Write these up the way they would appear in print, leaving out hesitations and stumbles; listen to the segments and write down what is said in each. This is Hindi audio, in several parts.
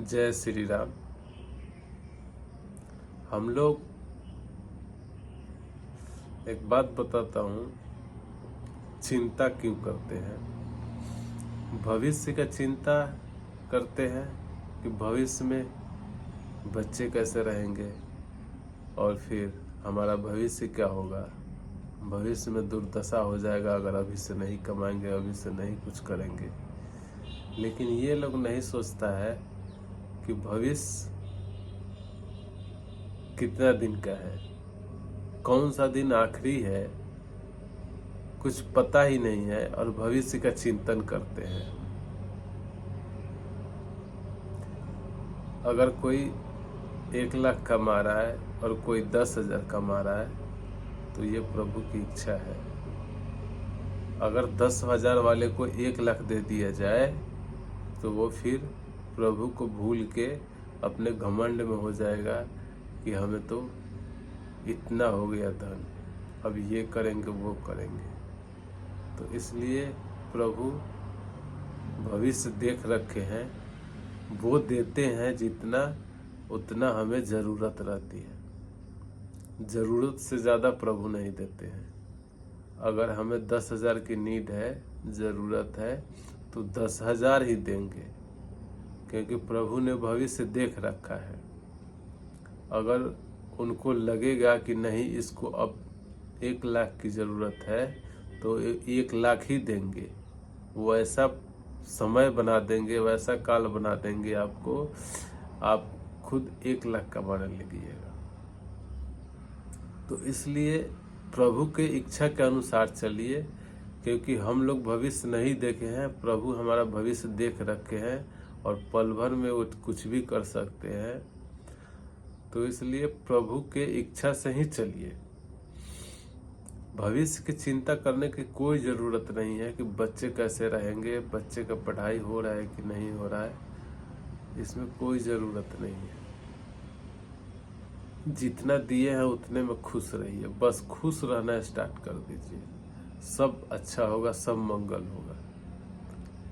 जय श्री राम। हम लोग एक बात बताता हूँ, चिंता क्यों करते हैं। भविष्य का चिंता करते हैं कि भविष्य में बच्चे कैसे रहेंगे और फिर हमारा भविष्य क्या होगा। भविष्य में दुर्दशा हो जाएगा अगर अभी से नहीं कमाएंगे, अभी से नहीं कुछ करेंगे। लेकिन ये लोग नहीं सोचता है कि भविष्य कितना दिन का है, कौन सा दिन आखिरी है, कुछ पता ही नहीं है और भविष्य का चिंतन करते हैं। अगर कोई 1 लाख कमा रहा है और कोई 10,000 कमा रहा है तो ये प्रभु की इच्छा है। अगर 10,000 वाले को 1 लाख दे दिया जाए तो वो फिर प्रभु को भूल के अपने घमंड में हो जाएगा कि हमें तो इतना हो गया धन, अब ये करेंगे वो करेंगे। तो इसलिए प्रभु भविष्य देख रखे हैं, वो देते हैं जितना उतना हमें ज़रूरत रहती है। ज़रूरत से ज़्यादा प्रभु नहीं देते हैं। अगर हमें 10,000 की नीड है, ज़रूरत है, तो 10,000 ही देंगे, क्योंकि प्रभु ने भविष्य देख रखा है। अगर उनको लगेगा कि नहीं इसको अब 1 लाख की ज़रूरत है तो 1 लाख ही देंगे। वो ऐसा समय बना देंगे, वैसा काल बना देंगे आपको, आप खुद 1 लाख कमाने लगिएगा। तो इसलिए प्रभु के इच्छा के अनुसार चलिए, क्योंकि हम लोग भविष्य नहीं देखे हैं, प्रभु हमारा भविष्य देख रखे हैं और पल भर में वो कुछ भी कर सकते हैं। तो इसलिए प्रभु के इच्छा से ही चलिए। भविष्य की चिंता करने की कोई ज़रूरत नहीं है कि बच्चे कैसे रहेंगे, बच्चे का पढ़ाई हो रहा है कि नहीं हो रहा है, इसमें कोई ज़रूरत नहीं है। जितना दिए हैं उतने में खुश रहिए, बस खुश रहना स्टार्ट कर दीजिए, सब अच्छा होगा, सब मंगल होगा।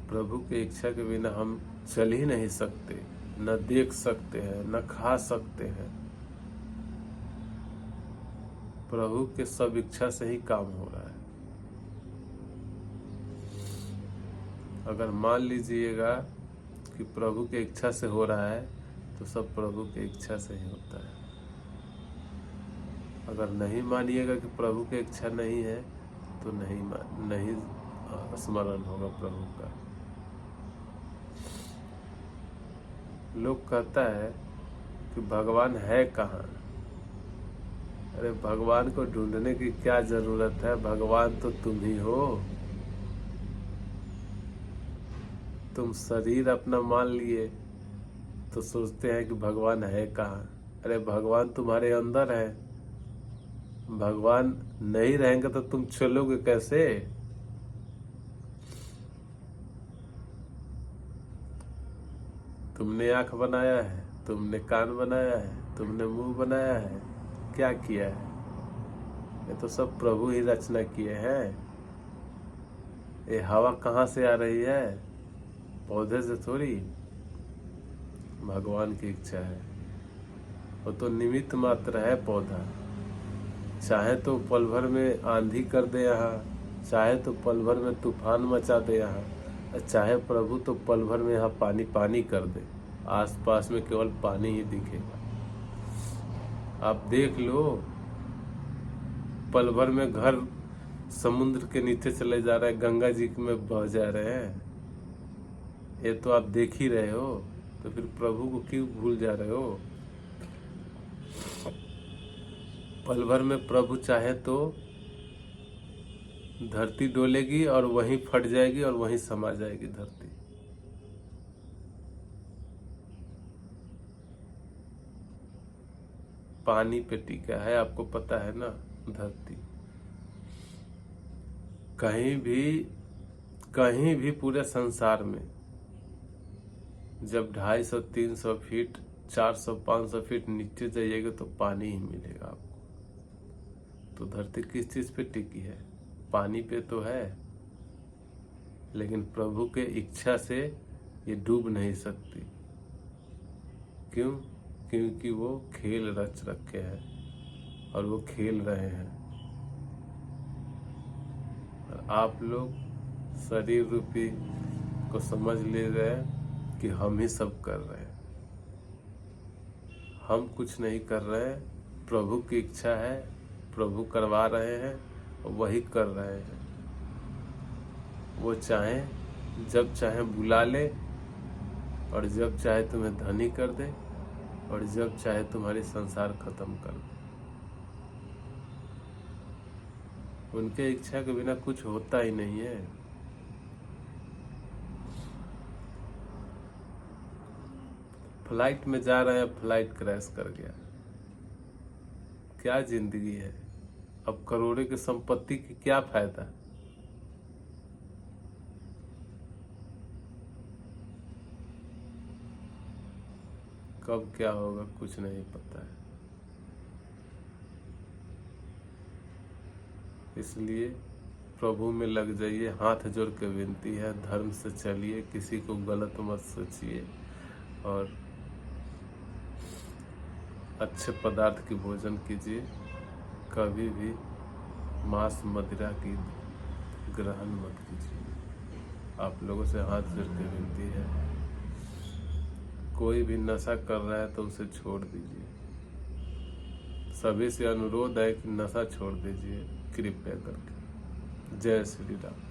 प्रभु की इच्छा के बिना हम चल ही नहीं सकते, न देख सकते हैं, न खा सकते हैं। प्रभु के सब इच्छा से ही काम हो रहा है। अगर मान लीजिएगा कि प्रभु के इच्छा से हो रहा है तो सब प्रभु के इच्छा से ही होता है। अगर नहीं मानिएगा कि प्रभु की इच्छा नहीं है तो नहीं स्मरण होगा प्रभु का। लोग कहता है कि भगवान है कहाँ। अरे भगवान को ढूंढने की क्या जरूरत है, भगवान तो तुम ही हो। तुम शरीर अपना मान लिए तो सोचते हैं कि भगवान है कहाँ। अरे भगवान तुम्हारे अंदर है। भगवान नहीं रहेंगे तो तुम चलोगे कैसे। तुमने आंख बनाया है, तुमने कान बनाया है, तुमने मुंह बनाया है, क्या किया है। ये तो सब प्रभु ही रचना किए हैं। ये हवा कहाँ से आ रही है, पौधे से थोड़ी। भगवान की इच्छा है, वो तो निमित्त मात्र है पौधा। चाहे तो पल भर में आंधी कर दे यहाँ, चाहे तो पल भर में तूफान मचा दे यहाँ, चाहे प्रभु तो पल भर में यहाँ पानी पानी कर दे, आसपास में केवल पानी ही दिखेगा। आप देख लो, पल भर में घर समुद्र के नीचे चले जा रहे हैं, गंगा जी में बह जा रहे हैं। ये तो आप देख ही रहे हो, तो फिर प्रभु को क्यों भूल जा रहे हो। पल भर में प्रभु चाहे तो धरती डोलेगी और वहीं फट जाएगी और वहीं समा जाएगी धरती। पानी पे टिका है, आपको पता है ना धरती। कहीं भी पूरे संसार में जब 250-300 फीट 400-500 फीट नीचे जाइएगा तो पानी ही मिलेगा आपको। तो धरती किस चीज पे टिकी है, पानी पे तो है। लेकिन प्रभु के इच्छा से ये डूब नहीं सकती। क्यों? क्योंकि वो खेल रच रखे हैं और वो खेल रहे हैं, और आप लोग शरीर रूपी को समझ ले रहे हैं कि हम ही सब कर रहे हैं। हम कुछ नहीं कर रहे हैं, प्रभु की इच्छा है, प्रभु करवा रहे हैं और वही कर रहे हैं। वो चाहे जब चाहे बुला ले, और जब चाहे तुम्हें धनी कर दे, और जब चाहे तुम्हारी संसार खत्म कर दे। उनके इच्छा के बिना कुछ होता ही नहीं है। फ्लाइट में जा रहे हैं, फ्लाइट क्रैश कर गया, क्या जिंदगी है? अब करोड़ों की संपत्ति की क्या फायदा? कब क्या होगा कुछ नहीं पता है। इसलिए प्रभु में लग जाइए, हाथ जोड़ के विनती है, धर्म से चलिए, किसी को गलत मत सोचिए, और अच्छे पदार्थ की भोजन कीजिए। कभी भी मांस मदिरा की ग्रहण मत कीजिए। आप लोगों से हाथ जोड़ के विनती है, कोई भी नशा कर रहा है तो उसे छोड़ दीजिए। सभी से अनुरोध है कि नशा छोड़ दीजिए कृपया करके। जय श्री राम।